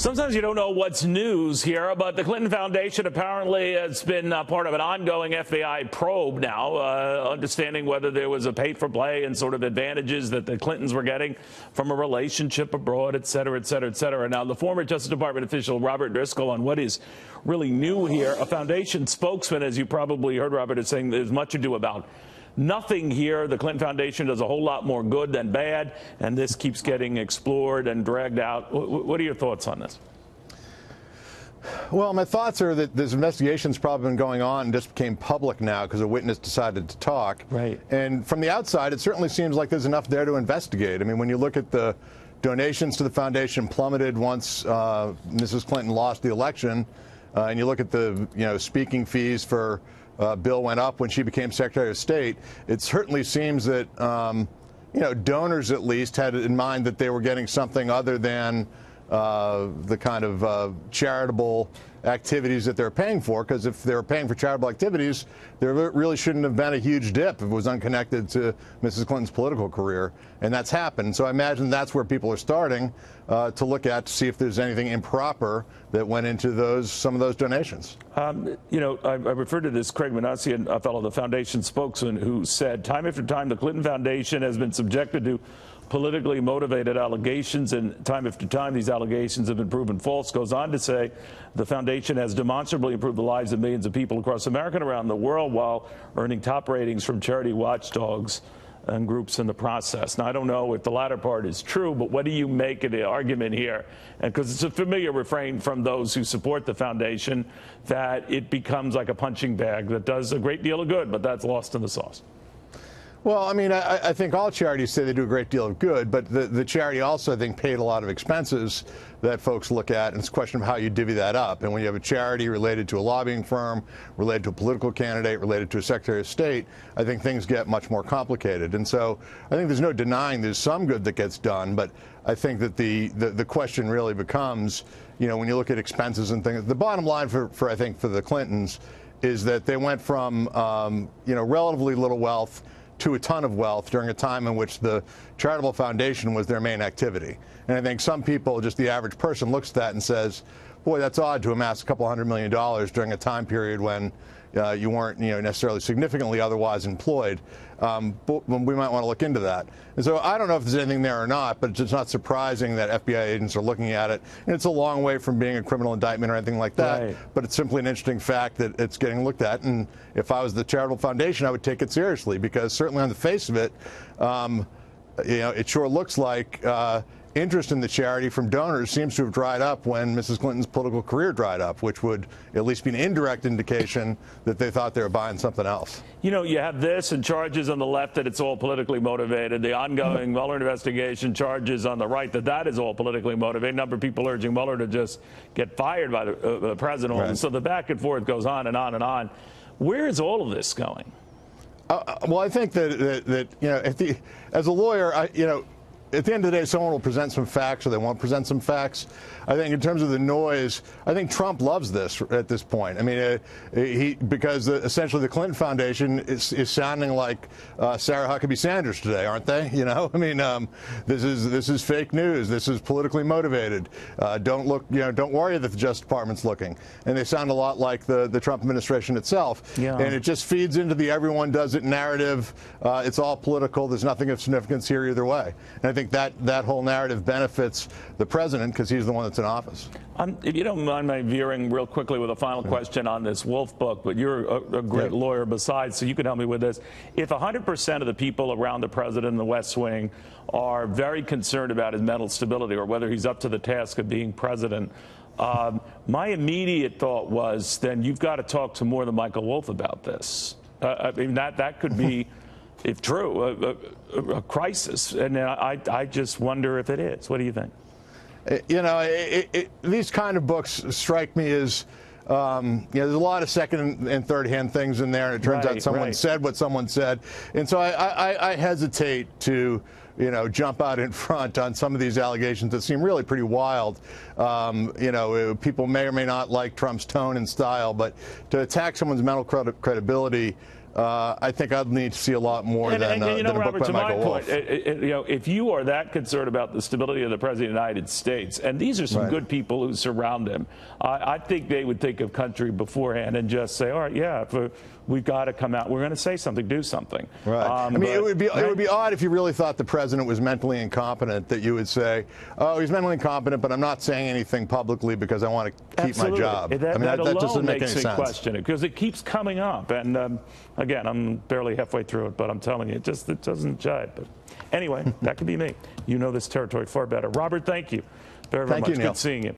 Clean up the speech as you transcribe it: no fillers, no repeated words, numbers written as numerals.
Sometimes you don't know what's news here, but the Clinton Foundation apparently has been part of an ongoing FBI probe now, understanding whether there was a pay-for-play and sort of advantages that the Clintons were getting from a relationship abroad, et cetera, et cetera, et cetera. Now, the former Justice Department official Robert Driscoll, on what is really new here, a foundation spokesman, as you probably heard Robert, is saying there's much ado about nothing here. The Clinton Foundation does a whole lot more good than bad, and this keeps getting explored and dragged out. What are your thoughts on this? Well, my thoughts are that this investigation's probably been going on and just became public now because a witness decided to talk. Right. And from the outside, it certainly seems like there's enough there to investigate. I mean, when you look at the donations to the foundation plummeted once Mrs. Clinton lost the election, and you look at the speaking fees for Bill went up when she became Secretary of State, it certainly seems that donors at least had in mind that they were getting something other than the kind of charitable activities that they're paying for, because if they were paying for charitable activities, there really shouldn't have been a huge dip if it was unconnected to Mrs. Clinton's political career, and that's happened. So I imagine that's where people are starting to look at to see if there's anything improper that went into some of those donations. I referred to this Craig Manassian, a fellow, the foundation spokesman, who said time after time the Clinton Foundation has been subjected to politically motivated allegations, and time after time these allegations have been proven false. Goes on to say the foundation has demonstrably improved the lives of millions of people across America and around the world while earning top ratings from charity watchdogs and groups in the process. Now, I don't know if the latter part is true, but what do you make of the argument here? And because it's a familiar refrain from those who support the foundation that it becomes like a punching bag that does a great deal of good, but that's lost in the sauce. Well, I mean, I think all charities say they do a great deal of good, but the charity also, I think, paid a lot of expenses that folks look at, and it's a question of how you divvy that up. And when you have a charity related to a lobbying firm, related to a political candidate, related to a Secretary of State, I think things get much more complicated. And so I think there's no denying there's some good that gets done, but I think that the question really becomes, when you look at expenses and things, the bottom line for I think, for the Clintons is that they went from, relatively little wealth to a ton of wealth during a time in which the charitable foundation was their main activity. And I think some people, just the average person, looks at that and says, boy, that's odd to amass a couple $100 million during a time period when you weren't necessarily significantly otherwise employed. But we might want to look into that. And so I don't know if there's anything there or not, but it's not surprising that FBI agents are looking at it. And it's a long way from being a criminal indictment or anything like that. Right. But it's simply an interesting fact that it's getting looked at. And if I was the charitable foundation, I would take it seriously, because certainly on the face of it, it sure looks like interest in the charity from donors seems to have dried up when Mrs. Clinton's political career dried up, which would at least be an indirect indication that they thought they were buying something else. You have this and charges on the left that it's all politically motivated. The ongoing Mueller investigation, charges on the right that is all politically motivated. A number of people urging Mueller to just get fired by the president. Right. So the back and forth goes on and on and on. Where is all of this going? Well, I think that as a lawyer, at the end of the day, someone will present some facts or they won't present some facts. I think in terms of the noise, I think Trump loves this at this point. I mean, because essentially the Clinton Foundation is sounding like Sarah Huckabee Sanders today, aren't they? I mean, this is fake news. This is politically motivated. Don't worry that the Justice Department's looking. And they sound a lot like the Trump administration itself. Yeah. And it just feeds into the everyone does it narrative. It's all political. There's nothing of significance here either way. And I think that whole narrative benefits the president because he's the one that's in office. If you don't mind my veering real quickly with a final question on this Wolf book, but you're a great lawyer besides, so you can help me with this. If 100% of the people around the president in the West Wing are very concerned about his mental stability or whether he's up to the task of being president, my immediate thought was then you've got to talk to more than Michael Wolff about this. I mean, that could be if true, a crisis. And I just wonder if it is. What do you think? These kind of books strike me as, there's a lot of second and third hand things in there, and it turns out someone said what someone said. And so I hesitate to, jump out in front on some of these allegations that seem really pretty wild. People may or may not like Trump's tone and style, but to attack someone's mental credibility I think I'd need to see a lot more than you know, a book Robert, by to my Michael point, Wolff. you know, if you are that concerned about the stability of the President of the United States, and these are some good people who surround him, I think they would think of country beforehand and just say, all right, yeah, we've got to come out. We're going to say something, do something. Right. I mean, it would be odd if you really thought the president was mentally incompetent, that you would say, oh, he's mentally incompetent, but I'm not saying anything publicly because I want to keep my job. That just doesn't make makes any me sense. question it, because it keeps coming up. And again, I'm barely halfway through it, but I'm telling you, it doesn't jive. But anyway, that could be me. You know this territory far better. Robert, thank you very, very much. Thank you, Neil. Good seeing you.